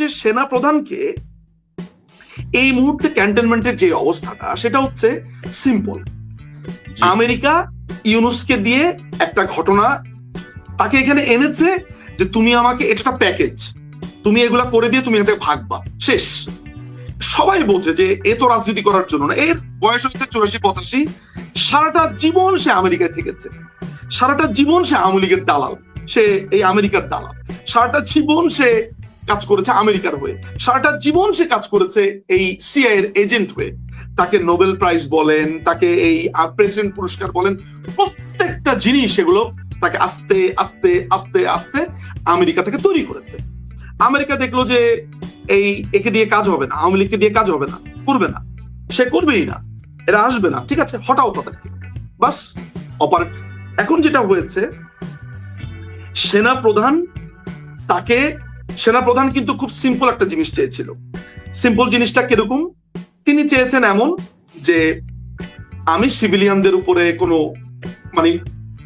যে সেনা প্রধানকে এই মুহূর্তে ক্যান্টনমেন্টের যে অবস্থাটা সেটা হচ্ছে সিম্পল। আমেরিকা ইউনুসকে দিয়ে একটা ঘটনা তাকে এখানে এনেছে যে তুমি আমাকে এটা প্যাকেজ, তুমি এগুলা করে দিয়ে তুমি এতে ভাগবা, শেষ। সবাই বলছে যে এ তো রাজনীতি করার জন্য না, এর বয়স হচ্ছে 84-85, সারাটা জীবন সে আমেরিকায় থেকেছে, সারাটা জীবন সে আওয়ামী লীগের দালাল, সে এই আমেরিকার দালাল, সারাটা জীবন সে কাজ করেছে আমেরিকার হয়ে, সারাটা জীবন সে কাজ করেছে এই সিআই এর এজেন্ট হয়ে। তাকে নোবেল প্রাইজ বলেন, তাকে এই প্রেসিডেন্ট পুরস্কার বলেন, প্রত্যেকটা জিনিস এগুলো তাকে আস্তে আস্তে আস্তে আস্তে আমেরিকা থেকে তৈরি করেছে। আমেরিকা দেখলো যে এই একে দিয়ে কাজ হবে না, আওয়ামী লীগকে দিয়ে কাজ হবে না, করবে না, সে করবেই না, এরা আসবে না, ঠিক আছে হটাও তাদেরকে, বাস অপারেট। এখন যেটা হয়েছে, সেনাপ্রধান কিন্তু খুব সিম্পল একটা জিনিস চেয়েছিল। সিম্পল জিনিসটা কিরকম? তিনি চেয়েছেন এমন যে আমি সিভিলিয়ানদের উপরে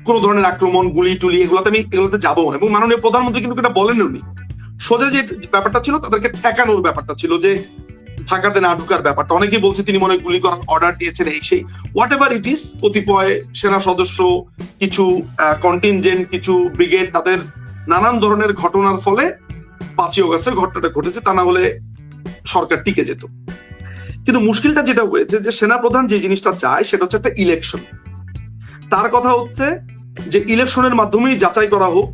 কোনো ধরনের আক্রমণ, গুলি টুলি এগুলোতে যাবো না। এবং মাননীয় প্রধানমন্ত্রী কিন্তু এটা বলেন উনি, সোজা যে ব্যাপারটা ছিল তাদেরকে ঠেকানোর ব্যাপারটা ছিল, যে ঢাকাতে না ঢুকার ব্যাপারটা। অনেকেই বলছে তিনি মনে গুলি করার অর্ডার দিয়েছেন, এই সেই হোয়াট এভার ইট ইজ। কতিপয় সেনা সদস্য, কিছু কন্টিনজেন্ট, কিছু ব্রিগেড, তাদের নানান ধরনের ঘটনার ফলে 5ই অগস্টের ঘটনাটা ঘটেছে, তা না হলে সরকার টিকে যেত। কিন্তু মুশকিলটা যেটা হয়েছে যে সেনাপ্রধান যে জিনিসটা চায় সেটা হচ্ছে একটা ইলেকশন। তার কথা হচ্ছে যে ইলেকশনের মাধ্যমেই যাচাই করা হোক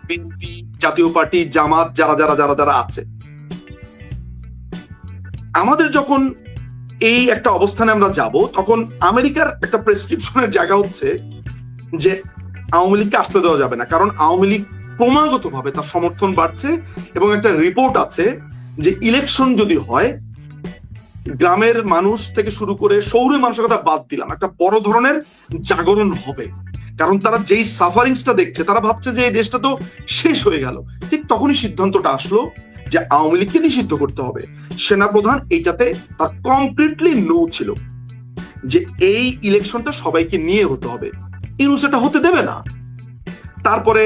বিএনপি, জাতীয় পার্টি, জামাত, যারা যারা যারা যারা আছে। আমাদের যখন এই একটা অবস্থানে আমরা যাব, তখন আমেরিকার একটা প্রেসক্রিপশনের জায়গা হচ্ছে যে আওয়ামী লীগকে আসতে দেওয়া যাবে না, কারণ আওয়ামী লীগ ক্রমাগত ভাবে তার সমর্থন বাড়ছে। এবং একটা রিপোর্ট আছে যে ইলেকশন যদি হয়, গ্রামের মানুষ থেকে শুরু করে শহুরে মানুষের কথা বাদ দিলাম, একটা বড় ধরনের জাগরণ হবে। কারণ তারা যেই সাফারিংসটা দেখছে, তারা ভাবছে যে এই দেশটা তো শেষ হয়ে গেল। ঠিক তখনই সিদ্ধান্তটা আসলো যে আওয়ামী লীগকে নিষিদ্ধ করতে হবে। সেনাপ্রধান এইটাতে তার কমপ্লিটলি নো ছিল, যে এই ইলেকশনটা সবাইকে নিয়ে হতে হবে, ইউনূস এটা হতে দেবে না। তারপরে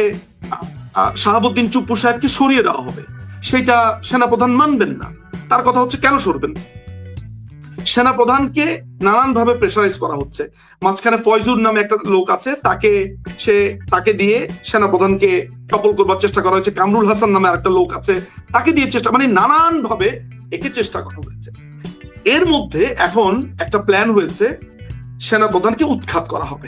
শাহাবুদ্দিন চুপ্পু সাহেবকে সরিয়ে দেওয়া হবে, সেটা সেনাপ্রধান মানবেন না। তার কথা হচ্ছে কেন সরবেন? সেনাপ্রধানকে নানান ভাবে প্রেসারাইজ করা হচ্ছে। মাঝখানে ফয়জুর নামে একটা লোক আছে, তাকে দিয়ে সেনাপ্রধানকে টপল করবার চেষ্টা করা হয়েছে। কামরুল হাসান নামে আরেকটা লোক আছে, তাকে দিয়ে চেষ্টা, মানে নানান ভাবে একে চেষ্টা করা হয়েছে। এর মধ্যে এখন একটা প্ল্যান হয়েছে, সেনাপ্রধানকে উৎখাত করা হবে।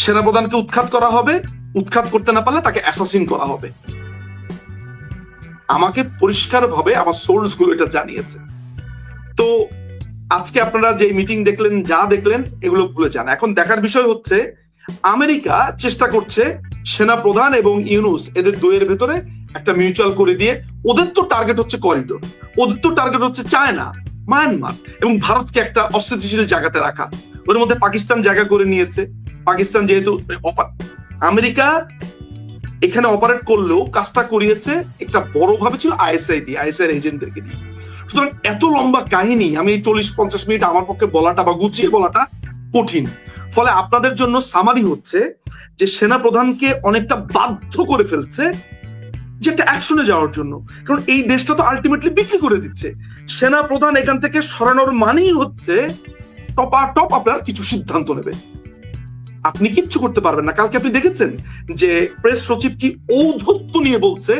সেনাপ্রধানকে উৎখাত করা হবে, উৎখাত করতে না পারলে তাকে অ্যাসাসিন করা হবে। আমাকে পরিষ্কার ভাবে আমার সোর্স গুলো এটা জানিয়েছে। তো আজকে আপনারা যে মিটিং দেখলেন, যা দেখলেন, এগুলো ভুলে যান। এখন দেখার বিষয় হচ্ছে আমেরিকা চেষ্টা করছে সেনাপ্রধান এবং ইউনূস এদের দুয়ের ভেতরে একটা মিউচুয়াল করে দিয়ে, ওদের তো টার্গেট হচ্ছে করিডোর, ওদের তো টার্গেট হচ্ছে চায়না, মায়ানমার এবং ভারতকে একটা অস্থিতিশীল জায়গাতে রাখা। ওর মধ্যে পাকিস্তান জায়গা করে নিয়েছে। পাকিস্তান যেহেতু আমেরিকা এখানে অপারেট করলেও কাজটা করিয়েছে একটা বড় ভাবে ছিল আইএসআই দিয়ে, আইএসআই এজেন্টদেরকে দিয়ে। সুতরাং এত লম্বা কাহিনী আমি 40-50 মিনিট আমার পক্ষে বলাটা বা গুছিয়ে বলাটা কঠিন। ফলে আপনাদের জন্য সামারি হচ্ছে যে সেনাপ্রধানকে অনেকটা বাধ্য করে ফেলছে যে একটা অ্যাকশনে যাওয়ার জন্য, কারণ এই দেশটা তো আলটিমেটলি বিক্রি করে দিচ্ছে। সেনাপ্রধান এখান থেকে সরানোর মানেই হচ্ছে টপ আপনার কিছু সিদ্ধান্ত নেবে, আপনি কিচ্ছু করতে পারবেন না। কালকে আপনি দেখেছেন যে প্রেস সচিব কি ঔদ্ধত্য নিয়ে বলছে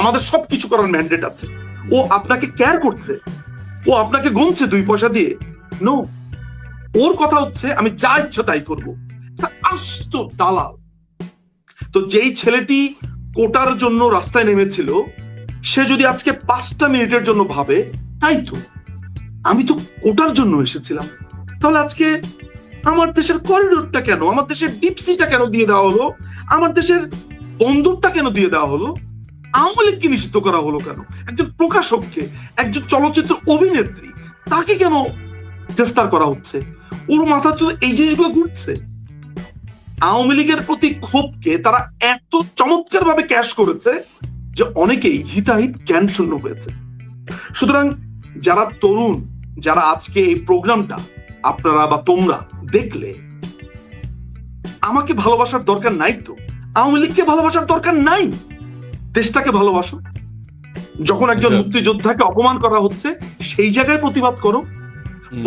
আমাদের সবকিছু করার ম্যান্ডেট আছে। ও আপনাকে কেয়ার করছে, ও আপনাকে গুনছে 2 পয়সা দিয়ে? নো, ওর কথা হচ্ছে আমি যা ইচ্ছা তাই করবো। আস্ত দালাল। তো যেই ছেলেটি কোটার জন্য রাস্তায় নেমেছিল, সে যদি আজকে 5টা মিনিটের জন্য ভাবে তাই তো আমি তো কোটার জন্য এসেছিলাম, তাহলে আজকে আমার দেশের করিডোরটা কেন, আমার দেশের ডিপসিটা কেন দিয়ে দেওয়া হলো, আমার দেশের বন্দরটা কেন দিয়ে দেওয়া হলো, আওয়ামী লীগকে নিষিদ্ধ করা হলো কেন, একজন প্রকাশককে, একজন চলচ্চিত্র অভিনেত্রী, তাকে কেন গ্রেফতার করা হচ্ছে? ওর মাথা তো এই জিনিসগুলো ঘুরছে। আওয়ামী লীগের প্রতি ক্ষোভকে তারা এত চমৎকার ভাবে ক্যাশ করেছে যে অনেকেই হিতাহিত জ্ঞান শূন্য হয়েছে। সুতরাং যারা তরুণ, যারা আজকে এই প্রোগ্রামটা আপনারা বা তোমরা দেখলে, আমাকে ভালোবাসার দরকার নাই তো, আওয়ামী লীগকে ভালোবাসার দরকার নাই, দেশটাকে ভালোবাসো। যখন একজন আচ্ছা। মুক্তিযোদ্ধাকে অপমান করা হচ্ছে সেই জায়গায় প্রতিবাদ করো,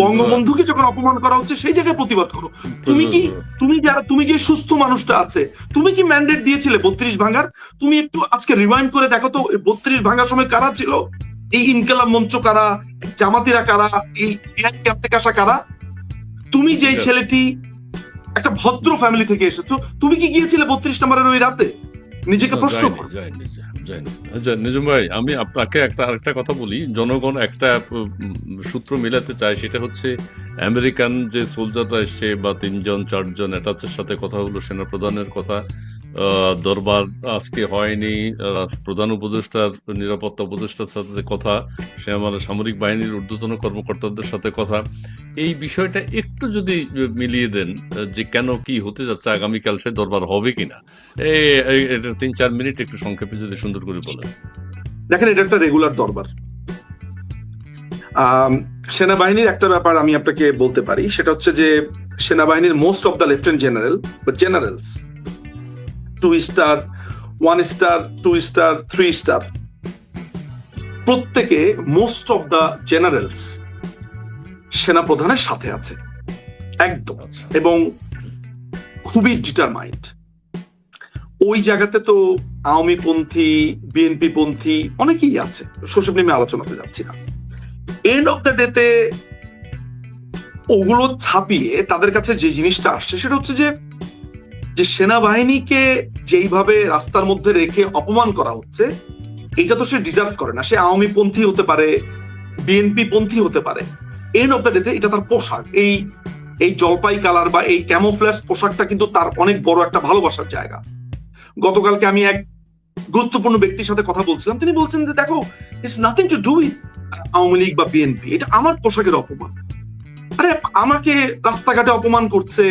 বঙ্গবন্ধুকে যখন অপমান করা হচ্ছে সেই জায়গায় প্রতিবাদ করো। তুমি যে সুস্থ মানুষটা আছে, তুমি কি ম্যান্ডেট দিয়েছিলে 32 ভাঙার? তুমি একটু আজকে রিমাইন্ড করে দেখো তো 32 ভাঙার সময় কারা ছিল? এই ইনকালাব মঞ্চ কারা, জামাতিরা কারা, এই ক্যাম্প থেকে আসা কারা? তুমি যেই ছেলেটি একটা ভদ্র ফ্যামিলি থেকে এসেছো, তুমি কি গিয়েছিলে 32 নম্বরের ওই রাতে? নিজেকে প্রশ্ন করো। আচ্ছা নিজম ভাই, আমি আপনাকে আরেকটা কথা বলি। জনগণ একটা সূত্র মিলাতে চায়, সেটা হচ্ছে আমেরিকান যে সোলজাররা এসছে বা 3-4 জন অ্যাটাচের সাথে কথা হলো, সেনা প্রধানের কথা, দরবার আজকে হয়নি, প্রধান উপদেষ্টার নিরাপত্তা উপদেষ্টার সাথে কথা, সে আমার সামরিক বাহিনীর ঊর্ধ্বতন কর্মকর্তাদের সাথে কথা। এই বিষয়টা একটু যদি মিলিয়ে দেন যে কেন কি হতে যাচ্ছে আগামীকাল, সে দরবার হবে কিনা, এই 3-4 মিনিট একটু সংক্ষেপে যদি সুন্দর করে বলেন। দেখেন, এটা একটা রেগুলার দরবার। সেনাবাহিনীর একটা ব্যাপার আমি আপনাকে বলতে পারি, সেটা হচ্ছে যে সেনাবাহিনীর most of the lieutenant general বা generals, 2 star, 1 star, 2 star, 3 star, প্রত্যেকে মোস্ট অফ দ্য জেনারেলস সেনা প্রধানের সাথে আছে একদম, এবং খুবই ডিটারমাইন্ড। ওই জায়গাতে তো আওয়ামী পন্থী, বিএনপি পন্থী অনেকেই আছে, সেসব নিয়ে আলোচনাতে যাচ্ছি না। এন্ড অফ দ্য ডেতে ওগুলো ছাপিয়ে তাদের কাছে যে জিনিসটা আসছে সেটা হচ্ছে যে সেনাবাহিনীকে যেইভাবে রাস্তার মধ্যে রেখে অপমান করা হচ্ছে, এটা তো সে ডিজার্ভ করে না। সে আওয়ামী পন্থী হতে পারে, বিএনপি পন্থী হতে পারে, এন্ড অফ দ্য ডেতে এটা তার পোশাক। এই জলপাই কালার বা এই ক্যামোফ্ল্যাশ পোশাকটা কিন্তু তার অনেক বড় একটা ভালোবাসার জায়গা। গতকালকে আমি এক গুরুত্বপূর্ণ ব্যক্তির সাথে কথা বলছিলাম, তিনি বলছেন যে দেখো, it's nothing to do with Awami League বা বিএনপি, এটা আমার পোশাকের অপমান। আরে আমাকে রাস্তাঘাটে অপমান করছে,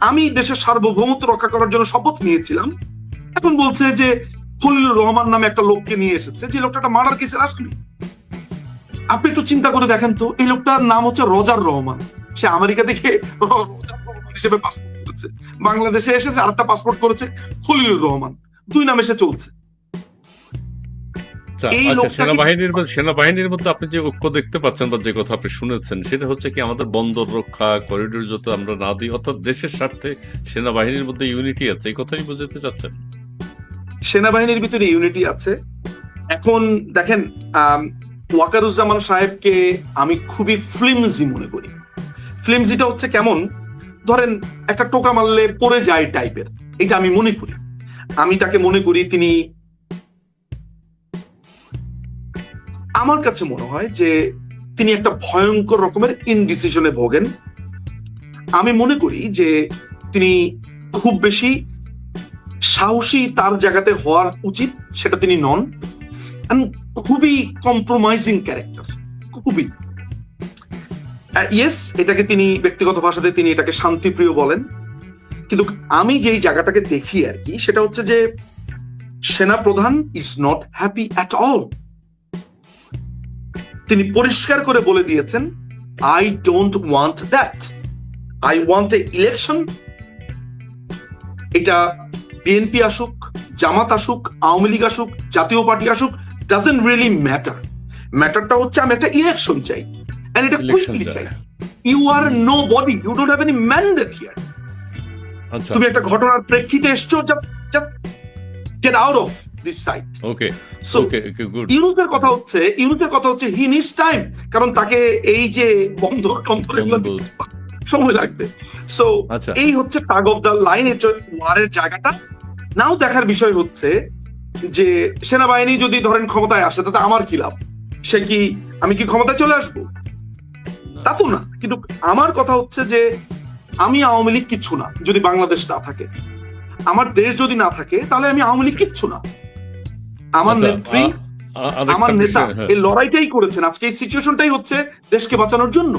আমি দেশের সার্বভৌমত্ব রক্ষা করার জন্য শপথ নিয়েছিলাম, এখন বলছে যে খলিলুর রহমান নামে একটা লোককে নিয়ে এসেছে, যে লোকটা একটা মার্ডার কেসের আসামি। আপনি একটু চিন্তা করে দেখেন তো, এই লোকটার নাম হচ্ছে রজার রহমান, সে আমেরিকা থেকে রজার রহমান হিসেবে পাসপোর্ট করেছে, বাংলাদেশে এসেছে আরেকটা পাসপোর্ট করেছে খলিলুর রহমান, 2 নামে সে চলছে। সেনাবাহিনীর মধ্যে আপনি যে ঐক্য দেখতে পাচ্ছেন বা যে কথা আপনি শুনেছেন, সেটা হচ্ছে কি আমাদের বন্দর রক্ষা, করিডোর যত আমরা না দিই, অর্থাৎ দেশের স্বার্থে সেনাবাহিনীর মধ্যে ইউনিটি আছে, এই কথাই বুঝাতে চাচ্ছেন? সেনাবাহিনীর ভিতরে ইউনিটি আছে। এখন দেখেন, ওয়াকারুজ্জামান সাহেবকে আমি খুবই ফ্লিমজি মনে করি। ফ্লিমজিটা হচ্ছে কেমন, ধরেন একটা টোকা মারলে পড়ে যায় টাইপের, এটা আমি মনে করি। আমি তাকে মনে করি তিনি, আমার কাছে মনে হয় যে তিনি একটা ভয়ঙ্কর রকমের ইনডিসিশনে ভোগেন। আমি মনে করি যে তিনি খুব বেশি সাহসী তার জায়গাতে হওয়ার উচিত, সেটা তিনি নন। খুবই কম্প্রোমাইজিং ক্যারেক্টার, খুবই। ইয়েস, এটাকে তিনি ব্যক্তিগত ভাষাতে তিনি এটাকে শান্তিপ্রিয় বলেন, কিন্তু আমি যেই জায়গাটাকে দেখি আর কি, সেটা হচ্ছে যে সেনা প্রধান is not happy at all. তিনি পরিষ্কার করে বলে দিয়েছেন, I don't want that, I want a election. এটা বিএনপি আসুক, জামাত আসুক, আওয়ামী লীগ আসুক, জাতীয় পার্টি আসুক, ডাজন্ট রিয়েলি ম্যাটার। ম্যাটারটা হচ্ছে আমি একটা ইলেকশন চাই, এন্ড এটা কুইকলি চাই। You are nobody, you don't have any mandate here. তুমি একটা ঘটনার প্রেক্ষিতে এসছো, just get out of this site. Okay. So, ইউনুসের কথা হচ্ছে he needs time, কারণ তাকে এই যে বন্দর সময় লাগবে। সো এই হচ্ছে টাগ অফ দ্য লাইন, ওয়ারের জায়গাটা। নাও দেখার বিষয় হচ্ছে যে সেনাবাহিনী যদি ধরেন ক্ষমতায় আসে, তাতে আমার কি লাভ? আমি কি ক্ষমতায় চলে আসবো? তা তো না। কিন্তু আমার কথা হচ্ছে যে আমি আওয়ামী লীগ কিচ্ছু না যদি বাংলাদেশ না থাকে, আমার দেশ যদি না থাকে, তাহলে আমি আওয়ামী লীগ কিচ্ছু না। আমার নেত্রী, আমার নেতা এই লড়াইটাই করেছেন, আজকে এই সিচুয়েশনটাই হচ্ছে দেশকে বাঁচানোর জন্য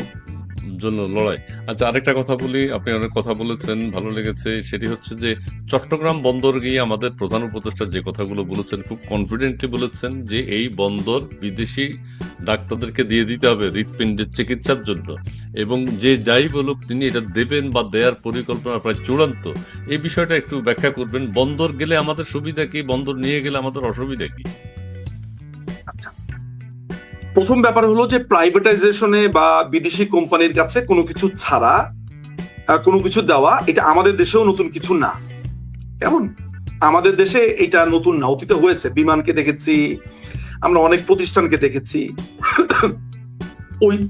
লড়াই। আচ্ছা, আরেকটা কথা বলি, আপনি অনেক কথা বলেছেন, ভালো লেগেছে। সেটি হচ্ছে যে চট্টগ্রাম বন্দর গিয়ে আমাদের প্রধান উপদেষ্টা যে কথাগুলো বলেছেন, খুব কনফিডেন্টলি বলেছেন যে এই বন্দর বিদেশি ডাক্তারদেরকে দিয়ে দিতে হবে হৃৎপিণ্ডের চিকিৎসার জন্য, এবং যে যাই বলুক তিনি এটা দেবেন বা দেওয়ার পরিকল্পনা প্রায় চূড়ান্ত। এই বিষয়টা একটু ব্যাখ্যা করবেন। বন্দর গেলে আমাদের সুবিধা কি, বন্দর নিয়ে গেলে আমাদের অসুবিধা কি? প্রথম ব্যাপার হলো যে প্রাইভেটাইজেশনে বা বিদেশি কোম্পানির কাছে কোনো কিছু ছাড়া কোনো কিছু দেওয়া, এটা আমাদের দেশেও নতুন কিছু না। কেমন, আমাদের দেশে এটা নতুন না, অতীতে হয়েছে। বিমানকে দেখেছি আমরা, অনেক প্রতিষ্ঠানকে দেখেছি,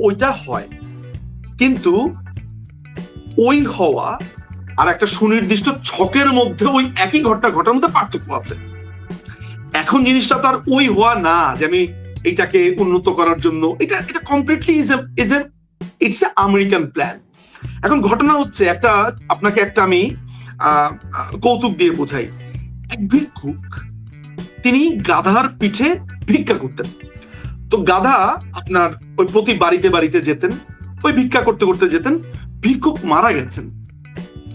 ওইটা হয়। কিন্তু ওই হওয়া আর একটা সুনির্দিষ্ট ছকের মধ্যে ওই একই ঘটনা ঘটার মধ্যে পার্থক্য আছে। এখন জিনিসটা তার ওই হওয়া না যে আমি এটাকে উন্নত করার জন্য, এটা completely it's a American plan. এখন ঘটনা হচ্ছে আপনাকে আমি কৌতুক দিয়ে বোঝাই। এক ভিক্ষুক, তিনি গাধার পিঠে ভিক্ষা করতেন। তো গাধা আপনার ওই প্রতি বাড়িতে বাড়িতে যেতেন, ওই ভিক্ষা করতে করতে যেতেন। ভিক্ষুক মারা গেছেন,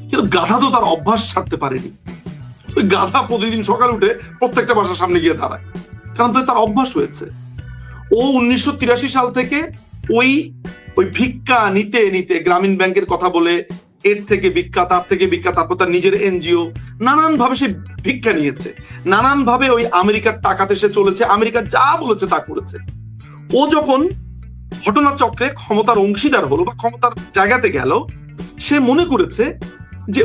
কিন্তু গাধা তো তার অভ্যাস ছাড়তে পারেনি। ওই গাধা প্রতিদিন সকালে উঠে প্রত্যেকটা বাসার সামনে গিয়ে দাঁড়ায়, কারণ তো তার অভ্যাস হয়েছে। ও 1983 সাল থেকে ওই ভিক্ষা নিতে নিতে গ্রামীণ ব্যাংকের কথা বলে, এর থেকে ভিক্ষা, তার থেকে ভিক্ষা, তারপর তার নিজের এনজিও, নানান ভাবে সে ভিক্ষা নিয়েছে, নানান ভাবে ওই আমেরিকার টাকাতে সে চলেছে, আমেরিকা যা বলেছে তা করেছে। ও যখন ঘটনাচক্রে ক্ষমতার অংশীদার হলো বা ক্ষমতার জায়গাতে গেল, সে মনে করেছে যে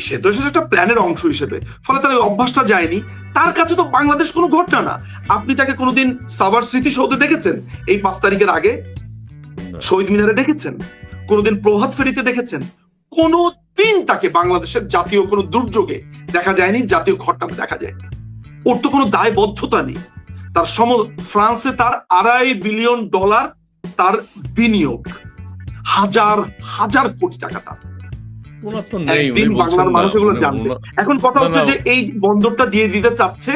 সে তো একটা প্ল্যানের অংশ হিসেবে, ফলে তার ওই অভ্যাসটা যায়নি। তার কাছে তো বাংলাদেশ কোনো ঘটনা না। আপনি তাকে কোনোদিন সাভার স্মৃতিসৌধে দেখেছেন এই 5 তারিখের আগে? শহীদ মিনারে দেখেছেন? কোনোদিন প্রভাত ফেরিতে দেখেছেন? কোনোদিন তাকে বাংলাদেশের জাতীয় কোনো দুর্যোগে দেখা যায়নি, জাতীয় ঘটনা দেখা যায়। ওর তো কোনো দায়বদ্ধতা নেই। তার ফ্রান্সে তার $2.5 বিলিয়ন তার বিনিয়োগ, হাজার হাজার কোটি টাকা তার। একদিন বাংলার মানুষ এগুলো জানবে। এখন কথা হচ্ছে যে এই বন্দরটা দিয়ে দিতে চাচ্ছে,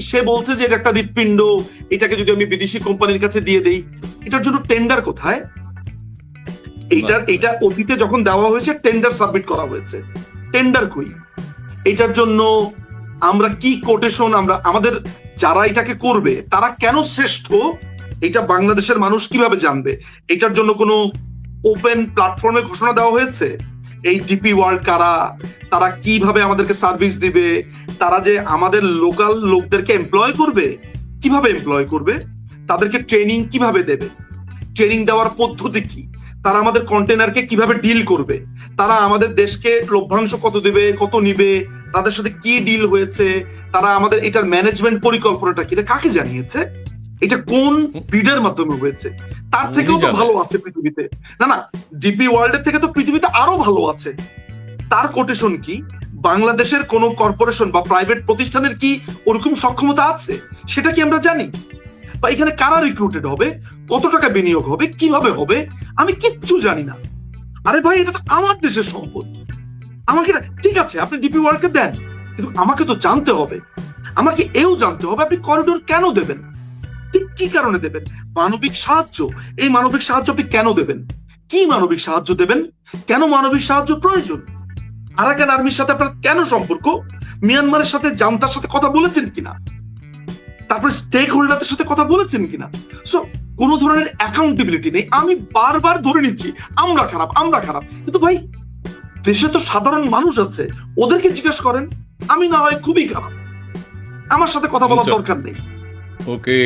সে বলছে যে এটা একটা হৃৎপিণ্ড, এটাকে যদি আমি বিদেশি কোম্পানির কাছে দিয়ে দেই, এটার জন্য টেন্ডার কোথায়? এইটা অতীতে যখন দেওয়া হয়েছে টেন্ডার সাবমিট করা হয়েছে, টেন্ডার কই? এটার জন্য আমরা কি কোটেশন, আমাদের যারা এটাকে করবে তারা কেন শ্রেষ্ঠ, এটা বাংলাদেশের মানুষ কিভাবে জানবে? এটার জন্য কোনো ওপেন প্ল্যাটফর্মে ঘোষণা দেওয়া হয়েছে? এই ডিপি ওয়ার্ল্ড কারা, তারা কিভাবে আমাদেরকে সার্ভিস দিবে, তারা যে আমাদের লোকাল লোকদেরকে এমপ্লয় করবে, কিভাবে এমপ্লয় করবে, তাদেরকে ট্রেনিং কিভাবে দেবে, ট্রেনিং দেওয়ার পদ্ধতি কি, তারা আমাদের কন্টেনারকে কিভাবে ডিল করবে, তারা আমাদের দেশকে লভ্যাংশ কত দেবে, কত নিবে, তাদের সাথে কি ডিল হয়েছে, তারা আমাদের এটার ম্যানেজমেন্ট পরিকল্পনাটা কি, এটা কাকে জানিয়েছে, এটা কোন বিডের মাধ্যমে হয়েছে? তার থেকেও তো ভালো আছে পৃথিবীতে। না, ডিপি ওয়ার্ল্ডের থেকে তো পৃথিবীতে আরো ভালো আছে। তার কোটেশন কি? বাংলাদেশের কোন কর্পোরেশন বা প্রাইভেট প্রতিষ্ঠানের কি ওরকম সক্ষমতা আছে সেটা কি আমরা জানি? বা এখানে কারা রিক্রুটেড হবে, কত টাকা বিনিয়োগ হবে, কিভাবে হবে, আমি কিচ্ছু জানি না। আরে ভাই, এটা তো আমার দেশের সম্পদ। আমাকে, ঠিক আছে আপনি ডিপি ওয়ার্ল্ডকে দেন, কিন্তু আমাকে তো জানতে হবে, আমাকে এও জানতে হবে আপনি করিডোর কেন দেবেন, কি কারণে দেবেন, মানবিক সাহায্য, এই মানবিক সাহায্য আপনি কেন দেবেন, কি মানবিক সাহায্য দেবেন, কেন মানবিক সাহায্য প্রয়োজন, আরাকান আর্মির সাথে আপনার কেন সম্পর্ক, মিয়ানমারের সাথে জান্তার সাথে কথা বলেছেন কিনা, তারপরে স্টেক হোল্ডারদের সাথে কথা বলেছেন কিনা। সো কোন ধরনের অ্যাকাউন্টেবিলিটি নেই। আমি বারবার ধরে নিচ্ছি আমরা খারাপ, কিন্তু ভাই দেশে তো সাধারণ মানুষ আছে, ওদেরকে জিজ্ঞেস করেন। আমি না হয় খুবই খারাপ, আমার সাথে কথা বলার দরকার নেই। ওকে।